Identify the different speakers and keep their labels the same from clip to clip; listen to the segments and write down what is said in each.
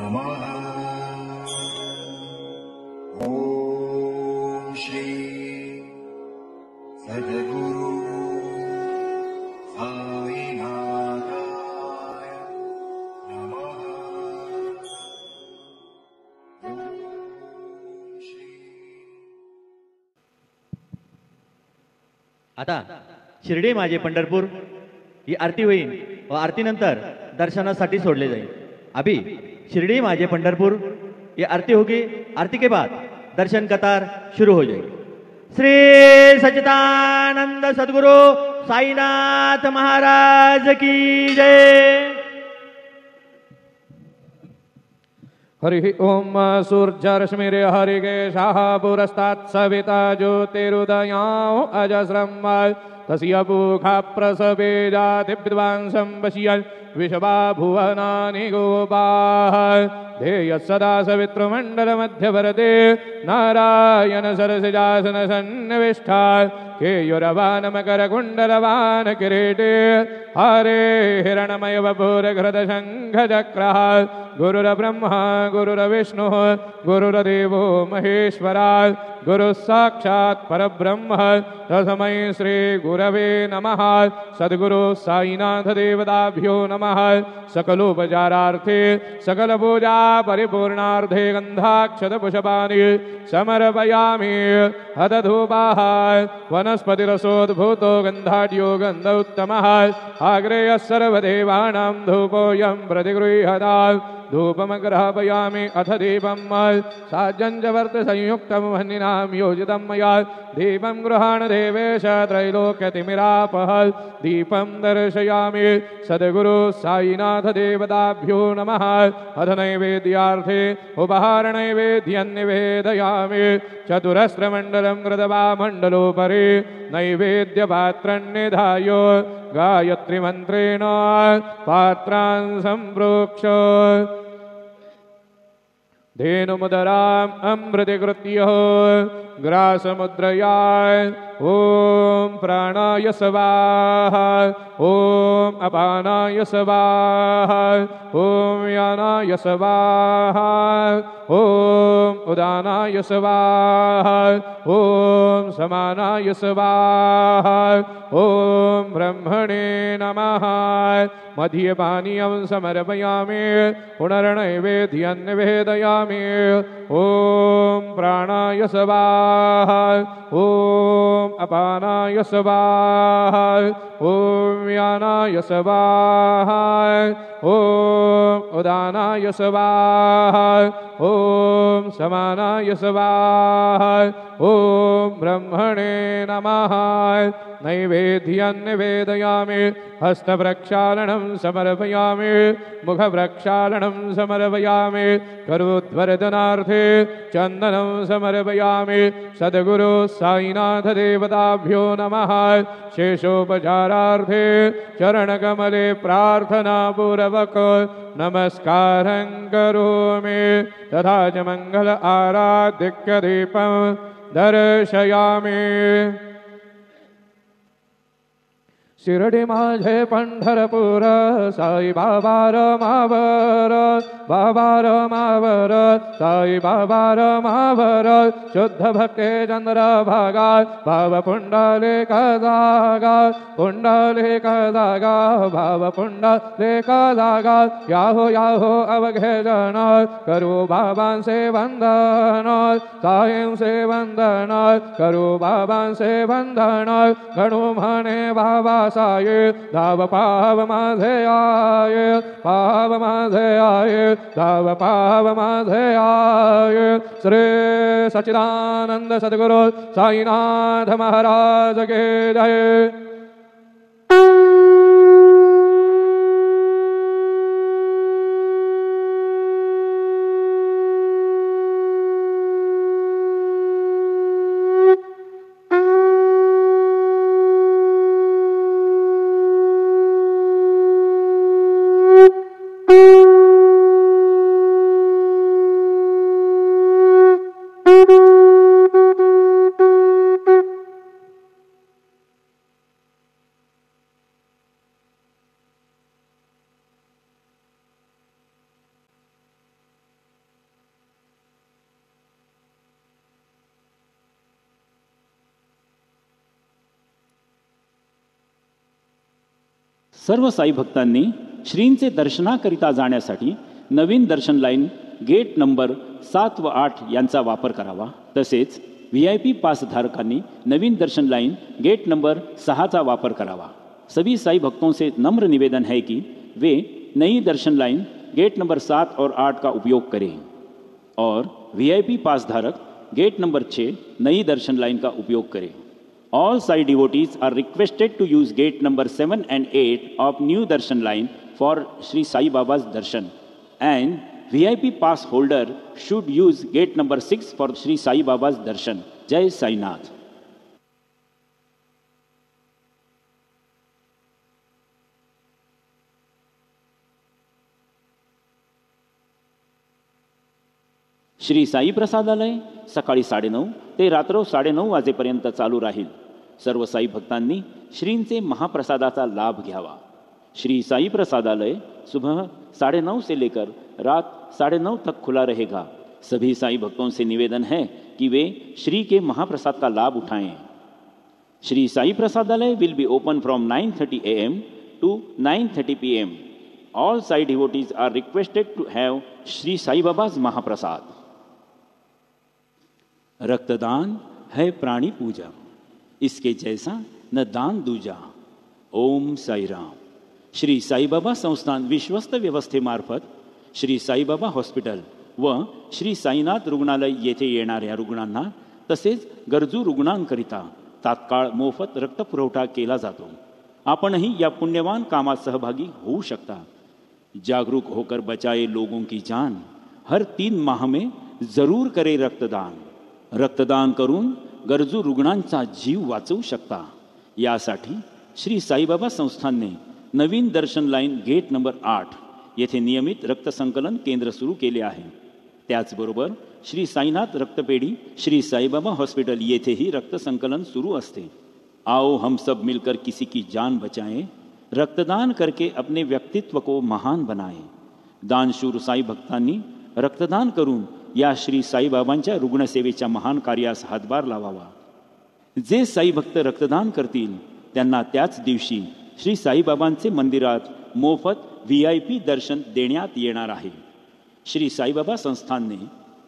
Speaker 1: नमः। ओम श्री सद्गुरु साईनाथाय नमः। ओम श्री।
Speaker 2: आता शिर्डी माझे पंढरपूर ही आरती होईल व आरतीनंतर दर्शनासाठी सोडले जाईल। अभी शिरडी माझे पंढरपुर ये आरती होगी। आरती के बाद दर्शन कतार शुरू हो जाएगी। श्री सच्चिदानंद सद्गुरु साईनाथ महाराज की जय।
Speaker 3: हरि ओम सूर्यरश्मिरे हरिगे शाह पुरस्तात् सविता ज्योतिरुदयां अजस्रं तस्य पूखा प्रसवे जाति विद्वांसं पश्यन् विश्वा भुवनानि गोपाः ध्येय सदा सवितृमण्डलमध्यवरते नारायण सरसिजासन सन्निविष्टा केयुरवानमकरकुण्डलवान किरीटे हरे हिरणमय वपुरघृतशङ्खचक्रः गुरुर्ब्रह्मा गुरुर्विष्णुः गुरुर्देवो महेश्वरा गुरुः साक्षात् परब्रह्म तस्मै श्री गुरवे नमः। सद्गुरु साईनाथ देवताभ्यो नमः। सकलोपचारार्थे सकलपूजा परिपूर्णार्थे गन्धाक्षतपुष्पाणि समर्पयामि। हतधूपाः वनस्पतिरसोद्भूतो गन्धाढ्यो गन्ध उत्तमः आग्रेयः सर्वदेवानां धूपोऽयं प्रतिगृह्यताम्। धूपमग्रहपयामि अथ दीपं साज्यञ्जवर्त संयुक्तं वह्निनां योजितं मया दीपं गृहाण देवेश त्रैलोक्यतिमिरापः दीपं दर्शयामि। सद्गुरु साईनाथ देवताभ्यो नमः। अथ नैवेद्यार्थे उपहारनैवेद्यं निवेदयामि। चतुरस्रमण्डलं कृत्वा मण्डलोपरि नैवेद्यपात्रं निधाय गायत्रीमन्त्रेण पात्रान् सम्प्रोक्ष धेनुमुदराम् अमृतीकृत्य ग्रासमुद्रया ओम प्राणाय स्वाहा ओम अपानाय स्वाहा ओम यानाय स्वाहा ओम उदानाय स्वाहा ओम समानाय स्वाहा ओम ब्रह्मणे नमः। मध्यपानीयं समर्पयामि पुनर्नैवेद्यं निवेदयामि। ओम प्राणाय स्वाहा ओम अपानाय स्वाहा ओम यानाय स्वाहा ओम उदानाय स्वाहा ओम समानाय स्वाहा ओम ब्रह्मणे नमः। नैवेद्यं निवेदयामि। हस्तप्रक्षालनं समर्पयामि मुखप्रक्षालनं समर्पयामि। करोद्वर्धनार्थे चन्दनं समर्पयामि। सद्गुरु साईनाथ देवताभ्यो नमः। शेषोपचारार्थे चरणकमले प्रार्थनापूर्वक नमस्कारं करोमि। तथा च मंगल आराधिक्य दीपं दर्शयामि। शिरडी माझे पंढरपूर साई बाबा रमावर बाबा रमावर साई बाबा रमावर शुद्ध भक्ते चंद्रभागा भाव पुंडलिक जागा पुंडलिक जागा भाव पुंडलिक जागा याहो याहो अवघे जन करू बाबांचे वंदन साईंचे वंदन करू बाबांचे वंदन गणू म्हणे बाबा साये धाव पाव माझे आये पाव माझे आये धाव पाव माझे आये। श्री सच्चिदानंद सद्गुरु साईनाथ महाराज के जय।
Speaker 4: सर्व साई भक्तांनी श्रींचे दर्शनाकरिता जाण्यासाठी नवीन दर्शन लाईन गेट नंबर 7 व 8 यांचा वापर करावा। तसेच VIP पास धारकांनी नवीन दर्शन लाइन गेट नंबर 6 का वापर करावा। सभी साई भक्तों से नम्र निवेदन है कि वे नई दर्शन लाइन गेट नंबर 7 और 8 का उपयोग करें और VIP पास धारक गेट नंबर 6 नई दर्शन लाइन का उपयोग करें। All Sai devotees are requested to use gate number 7 and 8 of new darshan line for Sri Sai Baba's darshan, and VIP pass holder should use gate number 6 for Sri Sai Baba's darshan. Jai Sai Nath. Shri Sai प्रसादालय सकाळी 9:30 ते रात्र 9:30 वाजेपर्यंत चालू राहील। सर्व साई भक्तांनी श्रींचे महाप्रसादाचा लाभ घ्यावा। श्री साई प्रसादालय सुबह 9:30 से लेकर रात 9:30 तक खुला रहेगा। सभी साई भक्तों से निवेदन है कि वे श्री के महाप्रसाद का लाभ उठाएं। Shri Sai Prasadalaya will be open from 9:30 AM to 9:30 PM. All Sai devotees are requested to have Sri Sai Baba's महाप्रसाद। रक्तदान है प्राणी पूजा, इसके जैसा न दान दूजा। ओम साई राम। श्री साई बाबा संस्थान विश्वस्त व्यवस्थेमार्फत श्री साई बाबा हॉस्पिटल व श्री साईनाथ रुग्णालय येथे येणाऱ्या रुग्णांना तसेच गरजू रुग्णांकरिता तात्काळ मोफत रक्तपुरवठा केला जातो। आपणही या पुण्यवान कामात सहभागी होऊ शकता। जागरूक होकर बचाए लोगों की जान, हर 3 माह में जरूर करे रक्तदान। रक्तदान करून गरजू रुग्णांचा जीव वाचवू शकता। यासाठी श्री साईबाबा संस्थानने नवीन दर्शन लाईन गेट नंबर 8 येथे नियमित रक्तसंकलन केंद्र सुरू केले आहे। त्याचबरोबर श्री साईनाथ रक्तपेढी श्री साईबाबा हॉस्पिटल येथेही रक्तसंकलन सुरू असते। आओ हम सब मिलकर किसी की जान बचाएं, रक्तदान करके अपने व्यक्तित्व को महान बनाएं। दानशूर साई भक्तांनी रक्तदान करून या श्री साईबाबांच्या रुग्णसेवेच्या महान कार्यास हातभार लावावा। जे साई भक्त रक्तदान करतील त्यांना त्याच दिवशी श्री साईबाबांचे मंदिरात मोफत VIP दर्शन देण्यात येणार आहे। श्री साईबाबा संस्थान ने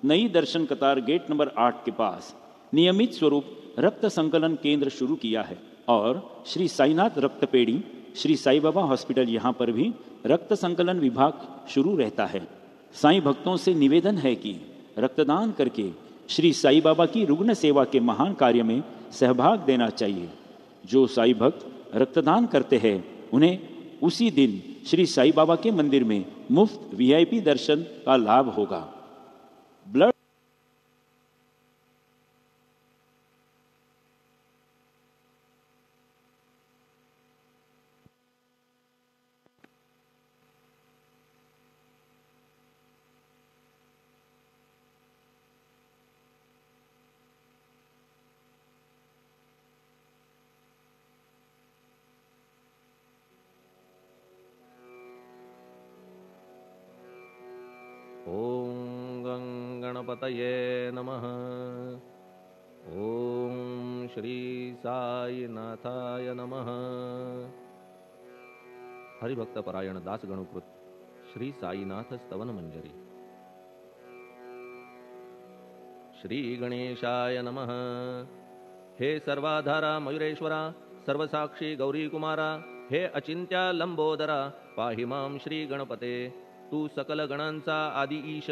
Speaker 4: नई दर्शन कतार गेट नंबर 8 के पास नियमित स्वरूप रक्त संकलन केंद्र शुरू किया है और श्री साईनाथ रक्तपेढ़ी श्री साईबाबा हॉस्पिटल यहाँ पर भी रक्त संकलन विभाग शुरू रहता है। साईं भक्तों से निवेदन है कि रक्तदान करके श्री साई बाबा की रुग्ण सेवा के महान कार्य में सहभाग देना चाहिए। जो साई भक्त रक्तदान करते हैं उन्हें उसी दिन श्री साई बाबा के मंदिर में मुफ्त VIP दर्शन का लाभ होगा। ब्लड
Speaker 3: ओम गणपतये नमः। ओम श्री साईनाथाय नमः। हरिभक्त परायण दास गणुकृत श्री साईनाथ स्तवन मंजरी। श्री गणेशाय नमः। हे सर्वाधारा मयुरेश्वरा, सर्वसाक्षी गौरी कुमारा, हे अचिंत्या लंबोदरा, पाहि मां श्री गणपते। तू सकल गणांचा आदि ईश,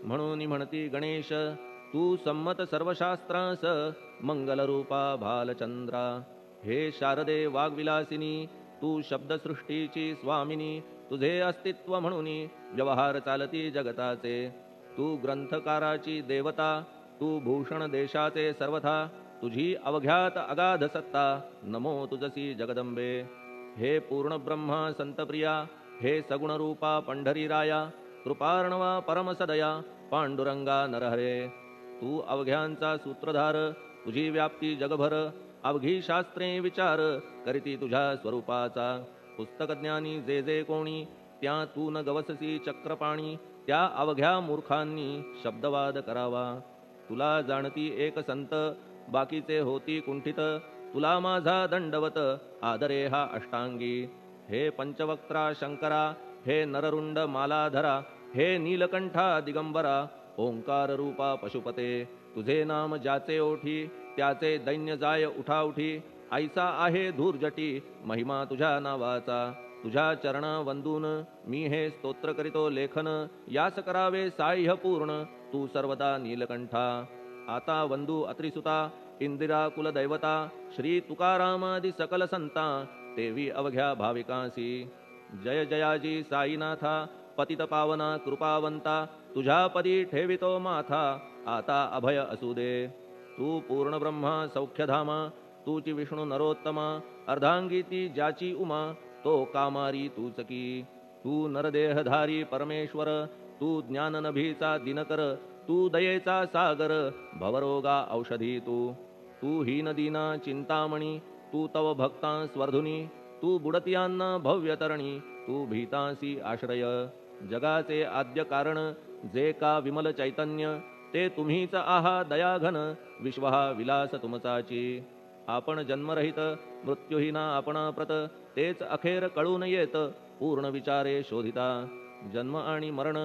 Speaker 3: म्हणून म्हणती गणेश। तू संमत सर्वशास्त्रांस, मंगलरूपा भालचंद्रा। हे शारदे वाग्विलासिनी, तू शब्दसृष्टीची स्वामिनी। तुझे अस्तित्व म्हणून व्यवहार चालती जगताचे। तू ग्रंथकाराची देवता, तू भूषण देशाचे सर्वथा। तुझी अवघ्यात अगाध सत्ता, नमो तुझसी जगदंबे। हे पूर्ण ब्रह्मा संतप्रिया, हे सगुण रूपा पंढरीराया। कृपार्णवा परमसदया, पांडुरंगा नरहरे। तू अवघ्यांचा सूत्रधार, तुझी व्याप्ती जगभर। अवघी शास्त्रे विचार, करीती तुझ्या स्वरूपाचा। पुस्तकज्ञानी जे जे कोणी, त्या तू न गवससी चक्रपाणी। त्या अवघ्या मूर्खांनी शब्दवाद करावा। तुला जाणती एक संत, बाकीचे होती कुंठित। तुला माझा दंडवत, आदरे हा अष्टांगी। हे पंचवक्त्रा शंकरा, हे नररुंड मालाधरा, हे नीलकंठा दिगंबरा, ओंकार रूपा पशुपते, तुझे नाम ज्याचे ओठी त्याचे दैन्य जाय उठाउठी, ऐसा आहे धूर्जटी महिमा तुझ्या नावाचा, तुझ्या चरण वंदून मी हे स्तोत्र करीतो लेखन, यास करावे साह्य पूर्ण तू सर्वदा नीलकंठा. आता वंदू अत्रिसुता इंदिरा कुलदैवता, श्री तुकारामादि सकल संता, तेवी अवघ्या भाविकांसी. जय जयाजी साईनाथा, पतित पावना कृपावंता, तुझ्या पदी ठेवितो माथा, आता अभय असू दे. तू पूर्ण ब्रह्मा सौख्यधामा, तूची विष्णू नरोत्तमा, अर्धांगी ती ज्याची उमा, तो कामारी तूच की. तू नरदेहधारी परमेश्वर, तू ज्ञाननभीचा दिनकर, तू दयेचा सागर, भवरोगा औषधी तू. तू हीनदीना चिंतामणी, तू तव भक्तां स्वर्धुनी, तू बुडतियांना भव्यतरणी, तू भीतांसी आश्रय. जगाचे आद्य कारण जे का विमल चैतन्य, ते तुम्हीच आहा दयाघन, विश्व हा विलास तुमचाची. आपण जन्मरहित मृत्यूहीना आपण प्रत, तेच अखेर कळून येत पूर्ण विचारे शोधिता. जन्म आणि मरण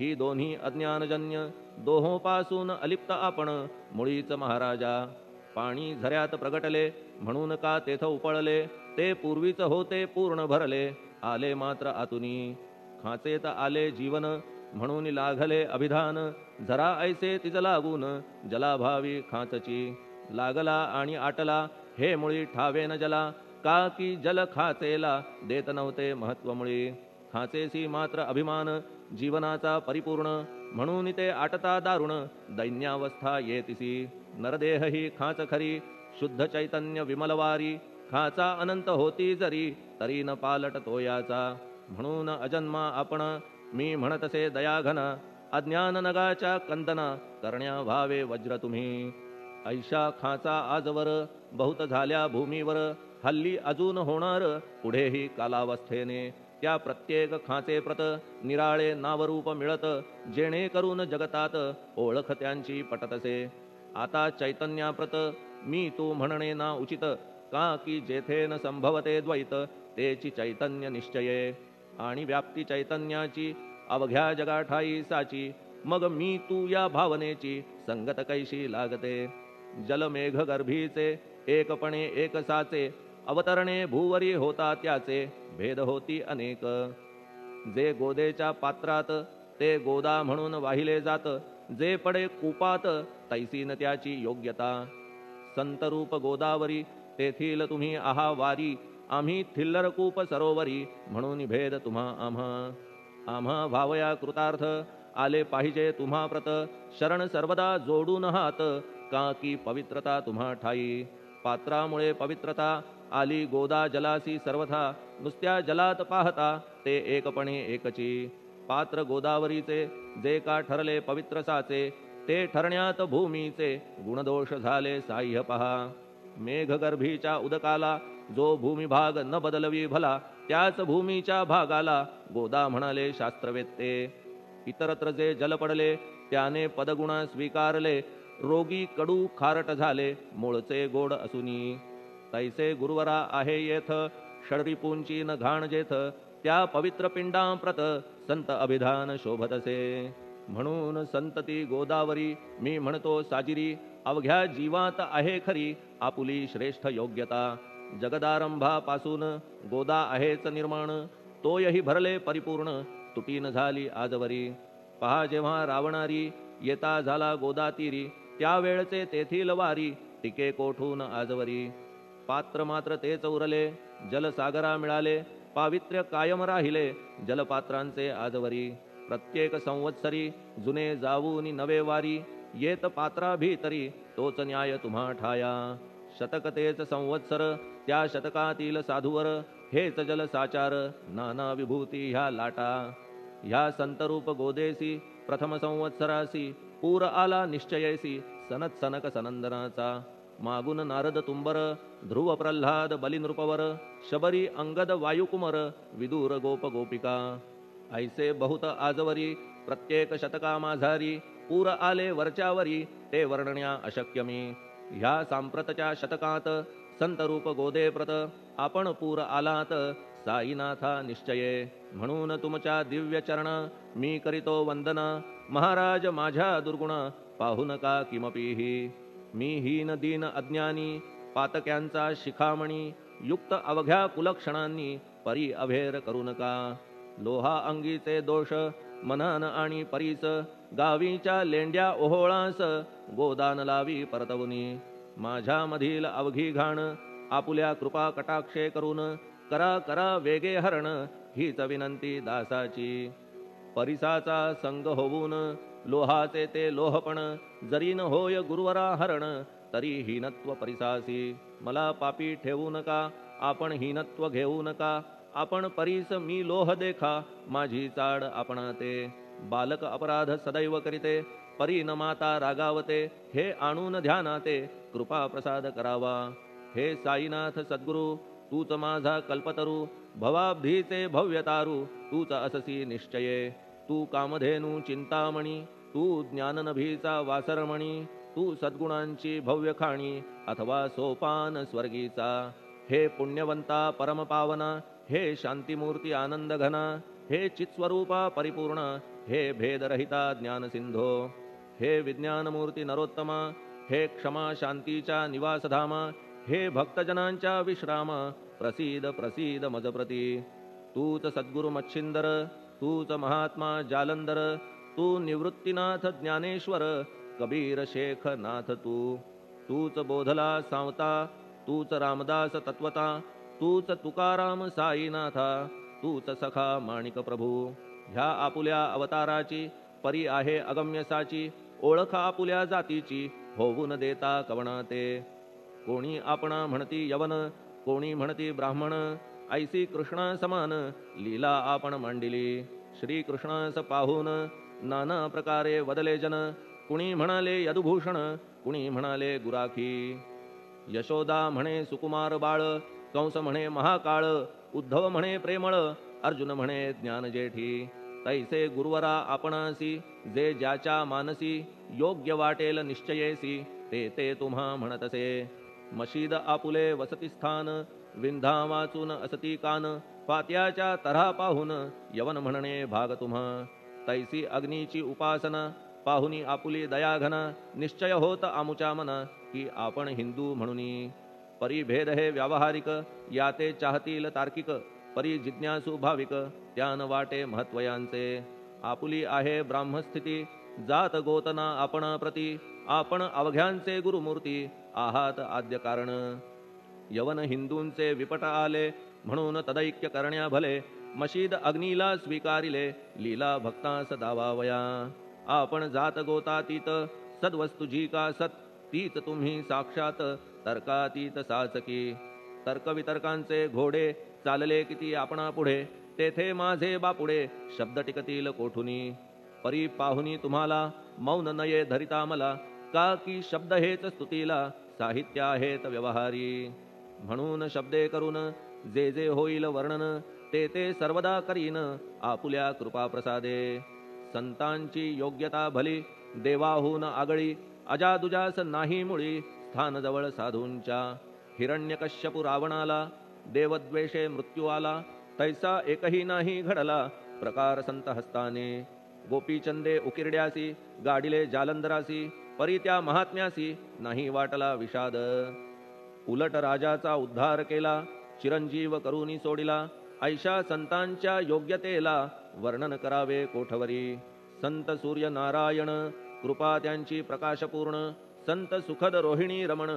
Speaker 3: ही दोन्ही अज्ञानजन्य, दोहोपासून अलिप्त आपण मुळीच महाराजा. पाणी झऱ्यात प्रगटले म्हणून का तेथ उपळले, ते पूर्वीच होते पूर्ण भरले, आले मात्र आतुनी. खाचेत आले जीवन म्हणून लागले अभिधान, झरा ऐसे तिज लागून जलाभावी खाचची. लागला आणि आटला हे मुळी ठावे न जला, का की जल खाचेला देत नव्हते महत्व मुळी. खाचेसी मात्र अभिमान जीवनाचा परिपूर्ण, म्हणून ते आटता दारुण दैन्यावस्था येतिसी. नरदेह ही खाच खरी शुद्ध चैतन्य विमलवारी, खाचा अनंत होती जरी तरी न पालट तो याचा. म्हणून अजन्मा आपण मी म्हणतसे दयाघन, अज्ञान नगाच्या कंदना करण्या व्हावे वज्र तुम्ही. ऐशा खाचा आजवर बहुत झाल्या भूमीवर, हल्ली अजून होणार पुढेही कालावस्थेने. त्या प्रत्येक खाचे प्रत निराळे नावरूप मिळत, जेणेकरून जगतात ओळख त्यांची पटतसे. आता चैतन्याप्रत मी तू म्हणणे ना उचित, का की जेथे न संभवते द्वैत तेची चैतन्य निश्चये. आणि व्याप्ती चैतन्याची अवघ्या जगाठाई साची, मग मी तू या भावनेची संगत कैशी लागते. जलमेघ गर्भीचे एकपणे एक साचे, अवतरणे भूवरी होता त्याचे भेद होती अनेक. जे गोदेच्या पात्रात ते गोदा म्हणून वाहिले जात, जे पडे कूपात तैसी न त्याची योग्यता. संतरूप गोदावरी तेथील तुम्ही आहा वारी, आम्ही थिल्लर कूप सरोवरी म्हणून भेद तुम्हा आम्हा. आम्हा भावया कृतार्थ आले पाहिजे तुम्हा प्रत, शरण सर्वदा जोडून हात, का की पवित्रता तुम्हा ठाई. पात्रामुळे पवित्रता आली गोदा जलासी सर्वथा, नुसत्या जलात पाहता ते एकपणे एकची. पात्र गोदावरीचे जे का ठरले पवित्र साचे, ते ठरण्यात भूमीचे गुणदोष झाले साह्य पहा. मेघगर्भीच्या उदकाला जो भूमिभाग न बदलवी भला, त्याच भूमीच्या भागाला गोदा म्हणाले शास्त्रवेत्ते. इतरत्र जे जल पडले त्याने पदगुण स्वीकारले, रोगी कडू खारट झाले मूळचे गोड असुनी. तैसे गुरुवरा आहे येथ षडरिपूंची न घाण जेथ, त्या पवित्र पिंडांप्रत संत अभिधान शोभतसे. म्हणून संतती गोदावरी मी म्हणतो साजिरी, अवघ्या जीवात आहे खरी आपुली श्रेष्ठ योग्यता. जगदारंभापासून गोदा आहेच निर्माण, तोयही भरले परिपूर्ण तुटीन झाली आजवरी. पहा जेव्हा रावणारी येता झाला गोदा तीरी, त्यावेळचे तेथील वारी टिके कोठून आजवरी. पात्र मात्र तेच उरले जलसागरा मिळाले, पावित्र्य कायम राहिले जलपात्रांचे आजवरी. प्रत्येक संवत्सरी जुने जाऊनी नवे वारी, येत पात्रा भीतरी तोच न्याय तुम्हा ठाया. शतक तेच संवत्सर त्या शतकातील साधूवर, हेच जल साचार नाना विभूती ह्या लाटा. ह्या संतरूप गोदेसी प्रथम संवत्सरासी, पूर आला निश्चयेसी सनत सनक सनंदनाचा. मागून नारद तुंबर, ध्रुव प्रल्हाद बलिनृपवर, शबरी अंगद वायुकुमर, विदूर गोप गोपिका. ऐसे बहुत आजवरी प्रत्येक शतका माझारी, पूर आले वरच्यावरी ते वर्णण्या अशक्य मी. ह्या सांप्रतच्या शतकात संतरूप गोदे प्रत, आपण पूर आलात साईनाथा निश्चये. म्हणून तुमच्या दिव्य चरण मी करीतो वंदन. महाराज माझ्या दुर्गुण पाहू नका किमपीही. मी हीन दीन अज्ञानी पातक्यांचा शिखामणी. युक्त अवघ्या कुलक्षणांनी परी अभेर करू नका. लोहा अंगीचे दोष मनान आणि परीस. गावीच्या लेंड्या ओहोळास गोदान लावी परतवनी. माझ्यामधील अवघी घाण आपुल्या कृपा कटाक्षे करून. करा करा वेगे हरण हीच विनंती दासाची. परिसाचा संग होऊन लोहाचे ते लोहपण. जरी न होय गुरुवरा हरण तरी हीनत्व परिसासी. मला पापी ठेवू नका आपण हीनत्व घेऊ नका. आपण परीस मी लोह देखा माझी चाड आपणाते. बालक अपराध सदैव करीते परी न माता रागावते. हे आणून ध्यानाते कृपा प्रसाद करावा. हे साईनाथ सद्गुरु तूच माझा कल्पतरू. भवाब्धीचे भव्यतारू तूच अससी निश्चये. तू कामधेनू चिंतामणी तू ज्ञाननभीचा वासरमणी. तू सद्गुणांची भव्य खाणी अथवा सोपान स्वर्गीचा. हे पुण्यवंता परमपावना हे शांतिमूर्ती आनंद घना. हे चित्स्वरूपा परिपूर्ण हे भेदरहिता ज्ञानसिंधो. हे विज्ञानमूर्ती नरोत्तमा हे क्षमा शांतीच्या निवासधामा. हे भक्तजनांच्या विश्राम प्रसीद प्रसीद मजप्रती. तूच सद्गुरु मच्छिंदर तूच महात्मा जालंधर. तू निवृत्तीनाथ ज्ञानेश्वर कबीर शेख नाथ तू. तूच बोधला सांवता तूच रामदास तत्वता. तूच तुकाराम साईनाथा तूच सखा माणिक प्रभू. ह्या आपुल्या अवताराची परी आहे अगम्यसाची. ओळख आपुल्या जातीची होऊन देता कवणाते. कोणी आपणा म्हणती यवन कोणी म्हणती ब्राह्मण. ऐसी कृष्णा समान लीला आपण मांडिली. श्री कृष्णास पाहून नाना प्रकारे वदले जन. कुणी म्हणाले यदुभूषण कुणी म्हणाले गुराखी. यशोदा म्हणे सुकुमार बाळ. कंस म्हणे महाकाळ. उद्धव म्हणे प्रेमळ. अर्जुन म्हणे ज्ञानजेठी. तैसे गुरुवरा आपणासी जे ज्याच्या मानसी. योग्य वाटेल निश्चयेसी ते ते तुम्हा म्हणतसे. मशीद आपुले वसतिस्थान विंधा वाचून असती कान. फात्याच्या तऱ्हा पाहून यवन म्हणणे भाग तुम्हा. तैसी अग्नीची उपासना पाहुनी आपुली दयाघना. निश्चय होत आमुच्या मना की आपण हिंदू म्हणूनी. परिभेद हे व्यावहारिक याते चाहतील तार्किक. परी जिज्ञासू भाविक त्यान वाटे महत्वयांचे. आपुली आहे ब्राह्मस्थिती जात गोतना आपण प्रती. आपण अवघ्यांचे गुरुमूर्ती आहात आद्य कारण. यवन हिंदूंचे विपट आले म्हणून तदैक्य करण्या भले. मशीद अग्नीला स्वीकारिले लीला भक्तास दावावया. आपण जात गोतातीत सद्वस्तू जी का सत. तीच तुम्ही साक्षात तर्कातीत साचकी. तर्कवितर्कांचे घोडे चालले किती आपणा पुढे. तेथे माझे बापुडे शब्द टिकतील कोठुनी. परी पाहुनी तुम्हाला मौन नये धरिता मला. का की शब्द हेच स्तुतीला साहित्य आहेत व्यवहारी. म्हणून शब्दे करून जे जे होईल वर्णन ते ते सर्वदा करीन आपुल्या कृपा प्रसादे. संतांची योग्यता भली देवाहून आगळी. अजादुजास नाही मुळी स्थान जवळ साधूंच्या. हिरण्यकश्यपू रावणाला देवद्वेषे मृत्यू आला. तैसा एकही नाही घडला प्रकार संत हस्ताने. गोपीचंदे उकिरड्यासी गाडिले जालंधरासी. परी त्या महात्म्यासी नाही वाटला विषाद. उलट राजाचा उद्धार केला चिरंजीव करूनी सोडिला. ऐशा संतांच्या योग्यतेला वर्णन करावे कोठवरी. संत सूर्य नारायण कृपा त्यांची प्रकाशपूर्ण. संत सुखद रोहिणी रमण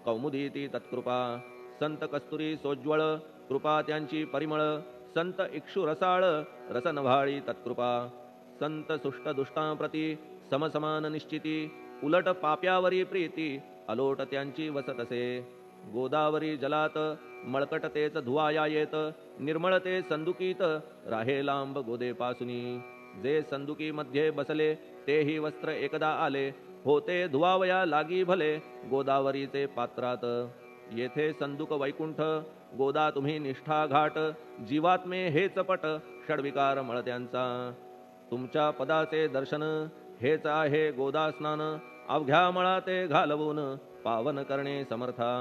Speaker 3: कौमुदीती तत्कृपा. संत कस्तुरी सोज्वळ कृपा त्यांची परिमळ. संत इक्षु रसाळ रसनभाळी तत्कृपा. संत सुष्ट दुष्टांप्रती समसमान निश्चिती. उलट पाप्यावरी प्रीती अलोट त्यांची वसतसे. गोदावरी जलात मळकट तेच धुवाया येत. निर्मळते संदुकीत राहे लांब गोदेपासुनी. जे संदुकी मध्ये बसले तेही वस्त्र एकदा आले. होते धुवावया लागी भले गोदावरीचे पात्रात. येथे संदुक वैकुंठ गोदा तुम्ही निष्ठा घाट. जीवात्मे हेच पट षडविकार मळत्यांचा. तुमच्या पदाचे दर्शन हेच आहे गोदा स्नान. अवघ्या मळाते घालवून पावन करणे समर्था.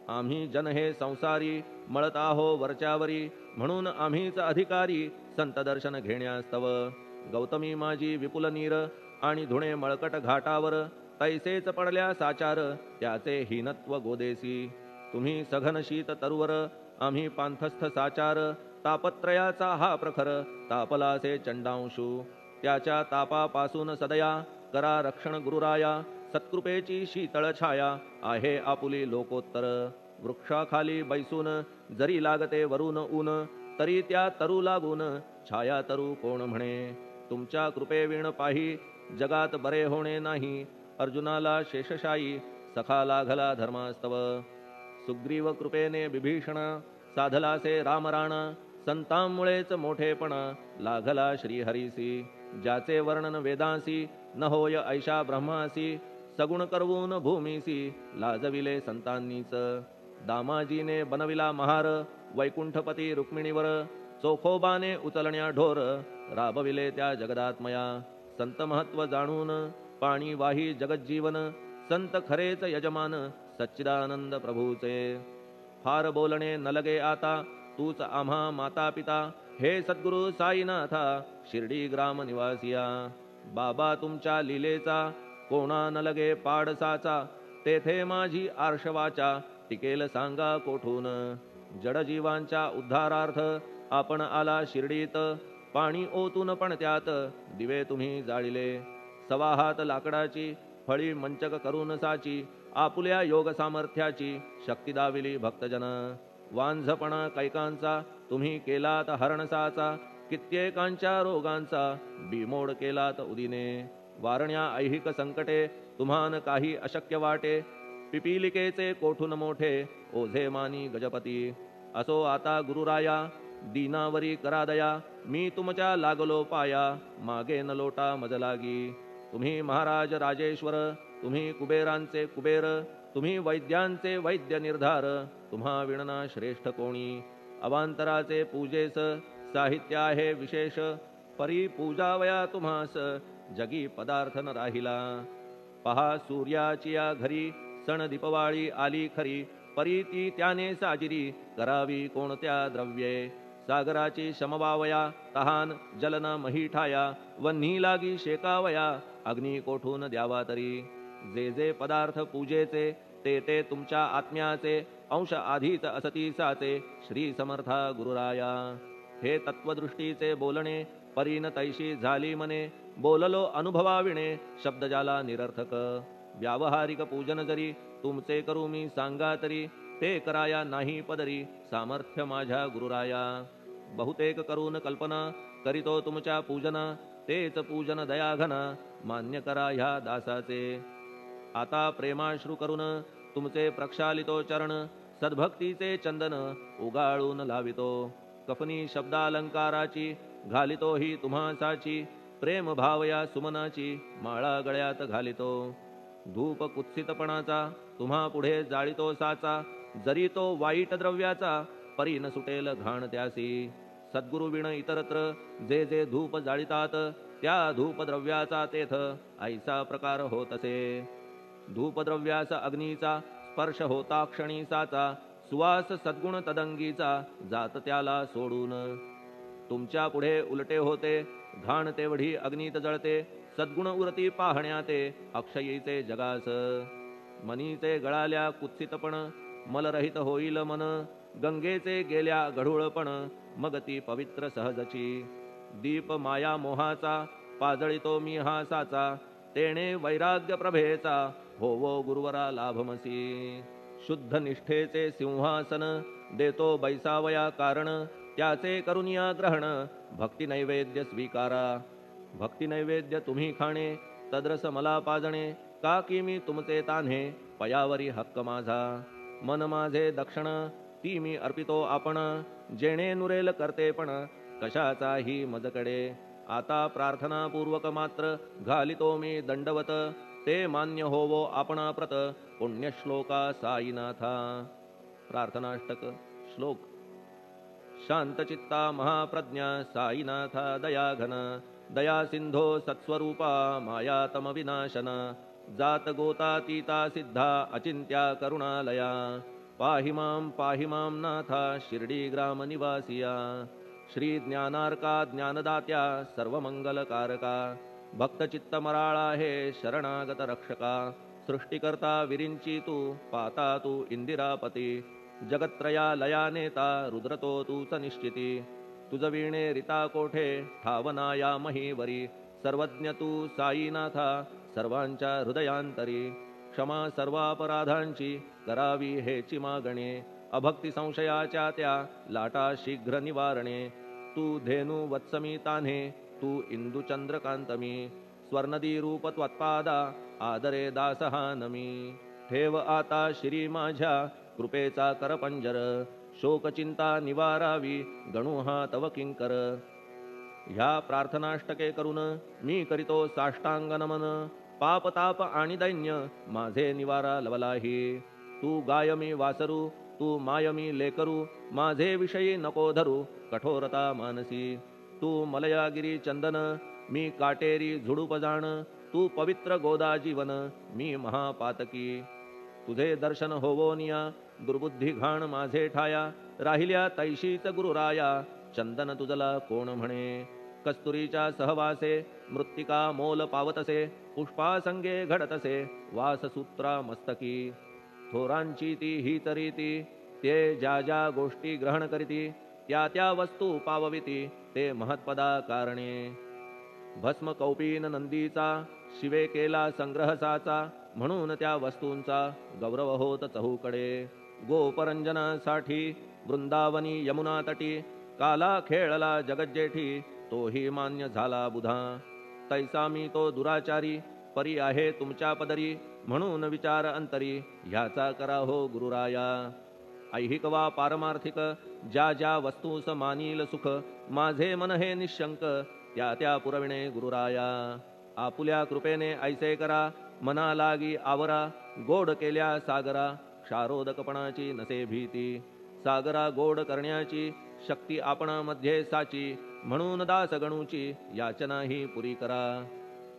Speaker 3: आम्ही जन हे संसारी मळत आहो वरच्यावरी, म्हणून आम्हीच अधिकारी संत दर्शन घेण्यास्तव. गौतमी माझी विपुल नीर आणि धुणे मळकट घाटावर, तैसेच पडल्या साचार त्याचे हीनत्व गोदेसी. तुम्ही सघन शीत तरुवर आम्ही पांथस्थ साचार, तापत्रयाचा हा प्रखर तापलासे चंडांशू. त्याच्या तापापासून सदया करा रक्षण गुरुराया, सत्कृपेची शीतळ छाया आहे आपुली लोकोत्तर. वृक्षाखाली बैसून जरी लागते वरून ऊन, तरी त्या तरू लागून छाया तरू कोण म्हणे. तुमच्या कृपेविण पाही जगात बरे होणे नाही, अर्जुनाला शेषशायी सखा लागला धर्मास्तव. सुग्रीव कृपेने विभीषण साधलासे रामराण, संतांमुळेच मोठेपण लागला श्रीहरीसी. ज्याचे वर्णन वेदांसी न होय ऐशा ब्रह्मासी, सगुण करवून भूमीसी लाजविले संतांनीच. दामाजीने बनविला महार वैकुंठपती रुक्मिणीवर, चोखोबाने उचलण्या ढोर राबविले त्या जगदात्मया. संत महत्व जाणून पाणी वाही जगज्जीवन, संत खरेच यजमान सच्चिदानंद प्रभूचे. फार बोलणे न लगे आता तूच आम्हा माता पिता, हे सद्गुरु साईनाथा शिर्डी ग्राम निवासिया. बाबा तुमच्या लीलेचा कोणा न लगे पाडसाचा, तेथे माझी आर्षवाचा टिकेल सांगा कोठून. जडजीवांच्या उद्धारार्थ आपण आला शिर्डीत, पाणी ओतून पण त्यात दिवे तुम्ही जाळिले. सवा हात लाकडाची फळी मंचक करून साची, आपुल्या योग सामर्थ्याची शक्ती दाविली भक्तजन. वांझपणा कैकांचा तुम्ही केलात हरणसाचा, कित्येकांच्या रोगांचा बिमोड केलात उदिने. वारण्या ऐहिक संकटे तुम्हान काही अशक्य वाटे, पिपीलिकेचे कोठून मोठे ओझे मानी गजपती. असो आता गुरुराया दीनावरी करा दया, मी तुमच्या लागलो पाया मागे न लोटा मज लागी. तुम्ही महाराज राजेश्वर तुम्ही कुबेरांचे कुबेर, तुम्ही वैद्यांचे वैद्य निर्धार, तुम्हा विणना श्रेष्ठ कोणी. अवांतराचे पूजेस साहित्य आहे विशेष, परी पूजावया तुम्हास जगी पदार्थ न राहिला. पहा सूर्याची या घरी सण दीपवाळी आली खरी, परी ती त्याने साजिरी करावी कोणत्या द्रव्ये. सागराची शमवावया तहान जलन महीठाया, वन्ही लागी शेकावया अग्नी कोठून द्यावा तरी. जे जे पदार्थ पूजेचे ते ते तुमच्या आत्म्याचे, अंश आधीच असतीसाचे श्री समर्था गुरुराया. हे तत्वदृष्टीचे बोलणे परीन तैशी झाली मने, बोललो अनुभवाविणे शब्द जाला निरर्थक. व्यावहारिक पूजन जरी तुमचे करू मी सांगा तरी, ते कराया नाही पदरी सामर्थ्य माझ्या गुरुराया. बहुतेक करून कल्पना करीतो तुमच्या पूजना, तेच पूजन दयाघन मान्य करा ह्या दासाचे. आता प्रेमाश्रू करून तुमचे प्रक्षालितो चरण, सद्भक्तीचे चंदन उगाळून लावितो. कफनी शब्दालंकाराची घालितो ही तुम्हासाची, प्रेम भावया सुमनाची माळा गळ्यात घालितो. धूप कुत्सितपणाचा तुम्हा पुढे जाळितो साचा, जरी तो वाईट द्रव्याचा परी न सुटेल घाण त्यासी. सद्गुरु विण इतरत्र जे जे धूप जाळितात, त्या धूपद्रव्याचा तेथ ऐसा प्रकार होत असे. धूपद्रव्याचा अग्नीचा स्पर्श होता क्षणी साचा, सुवास सद्गुण तदंगीचा जात त्याला सोडून. तुमच्या पुढे उलटे होते घाण तेवढी अग्नीत जळते, सद्गुण उरती पाहण्याते अक्षयीचे जगास. मनीचे गळाल्या कुत्सितपण मलरहित होईल मन, गंगेचे गेल्या गढूळपण मग ती पवित्र सहजची. दीप माया मोहाचा पाजळितो मी हा साचा, तेणे वैराग्य प्रभेचा होवो गुरुवरा लाभमसी. शुद्ध निष्ठेचे सिंहासन देतो बैसावया कारण, त्याचे करुनिया ग्रहण भक्ती नैवेद्य स्वीकारा. भक्ती नैवेद्य तुम्ही खाणे तद्रस मला पाजणे, का की मी तुमचे तान्हे पयावरी हक्क माझा. मन माझे दक्षिण ती मी अर्पितो आपण, जेणे नुरेल करतेपण कशाचाही मजकडे. आता प्रार्थनापूर्वक मात्र घालितो मी दंडवत, ते मान्य होवो आपणाप्रत पुण्यश्लोका साईनाथा. प्रार्थनाष्टक श्लोक. शांतचित्ता महाप्रज्ञा साईनाथा दयाघन, दया सिंधो सत्स्वरूपा मायातम विनाशन. जात गोतातीता सिद्धा अचिंत्या करुणालया, पाहि मां नाथा शिर्डी ग्राम निवासिया श्री ज्ञानार्का ज्ञानदात्या सर्वमंगलकारका भक्तचित्तमराळा हे शरणागत रक्षका सृष्टिकर्ता विरिंची तू पाता तू इंदिरापती जगत्त्रया लया नेता रुद्रतो तूच निश्चिती तुझ वीणे रिता कोठे ठावना या महीवरी सर्वज्ञ तू साईनाथा सर्वांच्या हृदयांतरी क्षमा सर्वापराधांची करावी हेची मागणे अभक्ती संशयाच्या त्या लाटा शीघ्र निवारणे तू धेनू वत्समी तान्हे तू इंदू चंद्रकांतमी स्वर्णदी रूप त्वत्पादा आदरे दासहा नमी ठेव आता श्री माझ्या कृपेचा करपंजर शोकचिंता निवारावी गणू हा तव किंकर ह्या प्रार्थनाष्टके करून मी करीतो साष्टांग नमन पाप ताप आणि दैन्य माझे निवारा लवलाही तू गाय मी वासरू तू माय मी लेकरू माझे विषयी नको धरू कठोरता मानसी तू मलयागिरी चंदन मी काटेरी झुडूप जाण तू पवित्र गोदा जीवन मी महापातकी तुझे दर्शन होवोनिया दुर्बुद्धी घाण माझे ठाया राहिल्या तैशीच गुरुराया चंदन तुझला कोण म्हणे कस्तुरीच्या सहवासे मृत्तिका मोल पावतसे पुष्पासंगे घडतसे वाससूत्रा मस्तकी थोरांची ती हीच रीती ते ज्या ज्या गोष्टी ग्रहण करीती त्या त्या वस्तू पावविती ते महत्पदा कारणे भस्म कौपीन नंदीचा शिवे केला संग्रह साचा म्हणून त्या वस्तूंचा गौरव होत चहूकडे गोपरंजनासाठी वृंदावनी यमुना तटी काला खेळला जगज्जेठी तोही मान्य झाला बुधा तैसा मी तो दुराचारी परी आहे तुमच्या पदरी म्हणून विचार अंतरी ह्याचा करा हो गुरुराया ऐहिक वा पारमार्थिक ज्या ज्या वस्तूस मानील सुख माझे मन हे निशंक त्या त्या पुरविणे गुरुराया आपुल्या कृपेने ऐसे करा मना लागी आवरा गोड केल्या सागरा क्षारोदकपणाची नसे भीती सागरा गोड करण्याची शक्ती आपणामध्ये साची म्हणून दास गणूची याचना ही पुरी करा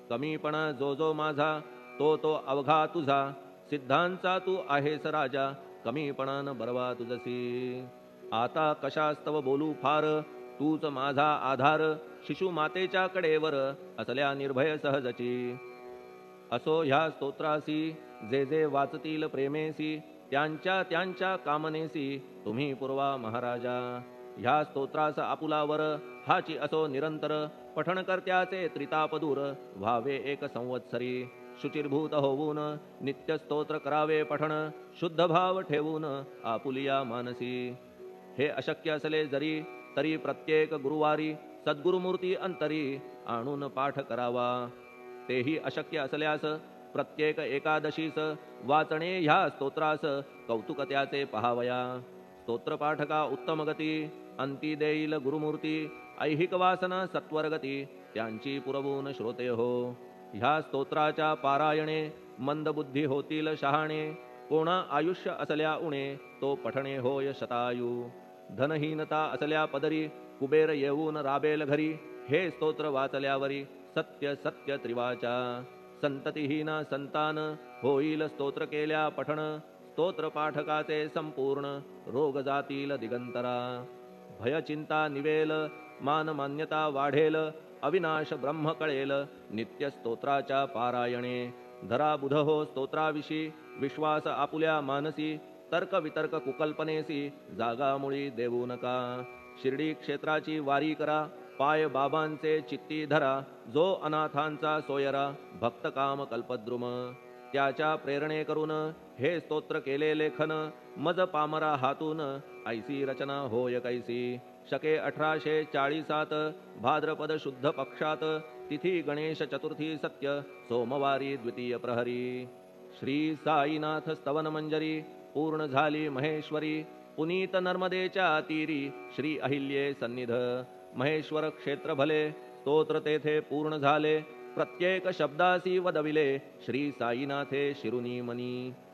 Speaker 3: कमीपणा जो जो माझा तो तो अवघा तुझा सिद्धांचा तू आहेस राजा कमीपणान बरवा तुझसी आता कशास्तव बोलू फार तूच माझा आधार शिशु मातेच्या कडेवर असल्या निर्भय सहजची असो ह्या स्तोत्रासी जे जे वाचतील प्रेमेसी त्यांच्या त्यांच्या कामनेसी तुम्ही पुरवा महाराजा ह्या स्तोत्रास आपुलावर हाची असो निरंतर पठणकर्त्याचे त्रितापदूर व्हावे एक संवत्सरी शुचिर्भूत होऊन नित्य स्तोत्र करावे पठण शुद्ध भाव ठेवून आपुलिया मानसी हे अशक्य असले जरी तरी प्रत्येक गुरुवारी सद्गुरुमूर्ती अंतरी आणून पाठ करावा तेही अशक्य असल्यास प्रत्येक एकादशीस वाचणे ह्या स्तोत्रास कौतुक त्याचे पहावया स्तोत्रपाठका उत्तम गती अंती देईल गुरुमूर्ती ऐहिक वासना सत्वरगती त्यांची पुरवून श्रोते हो ह्या स्तोत्राच्या पारायणे मंदबुद्धी होतील शहाणे कोणा आयुष्य असल्या उणे तो पठणे होय शतायू धनहीनता असल्या पदरी कुबेर येऊन राबेल घरी हे स्तोत्र वाचल्यावरी सत्य सत्य त्रिवाचा संततिहीना संतान होईल स्तोत्र केल्या पठण स्तोत्र पाठकाचे संपूर्ण रोग जातील दिगंतरा भय चिंता निवेल मान मान्यता वाढेल अविनाश ब्रह्म कळेल नित्य स्तोत्राच्या पारायणे धरा बुध हो स्तोत्राविषयी विश्वास आपुल्या मानसी तर्क वितर्क कुकल्पनेसी जागामुळी देऊ नका शिर्डी क्षेत्राची वारी करा पाय बाबांचे चित्ती धरा जो अनाथांचा सोयरा भक्त काम कल्पद्रुम त्याच्या प्रेरणे करून हे स्तोत्र केले लेखन मज पामरा हातून ऐसी रचना होय कैसी शके 1840 भाद्रपद शुद्ध पक्षात तिथी गणेश चतुर्थी सत्य सोमवारी द्वितीय प्रहरी श्री साईनाथ स्तवन मंजरी पूर्ण झाली महेश्वरी पुनीत नर्मदेच्या तीरी श्री अहिल्ये सन्निध महेश्वर क्षेत्र भले स्तोत्र तेथे पूर्ण झाले प्रत्येक शब्दासी वदविले श्री साईनाथे शिरुनी मनी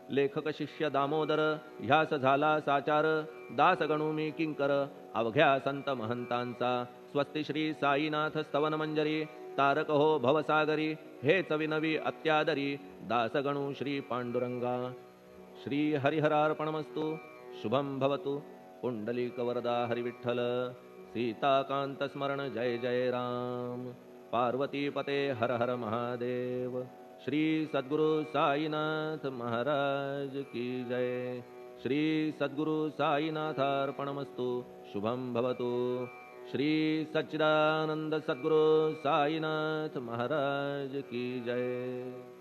Speaker 3: लेखक शिष्य दामोदर ह्यास झाला साचार दास गणू मी किंकर अवघ्या संत महंतांचा स्वस्ति श्री साईनाथ स्तवन मंजरी तारक हो भवसागरी हेच विनवी अत्यादरी दास गणू श्री पांडुरंगा श्री हरिहरार्पणमस्तु शुभं भवतु पुंडलीकवरदा हरिविठ्ठल सीताकांतस्मरण जय जय राम पार्वतीपते हर हर महादेव श्री सद्गुरु साईनाथ महाराज की जय श्री सद्गुरु साईनाथार्पणमस्तु शुभं भवतु श्री सच्चिदानंद सद्गुरु साईनाथ महाराज की जय।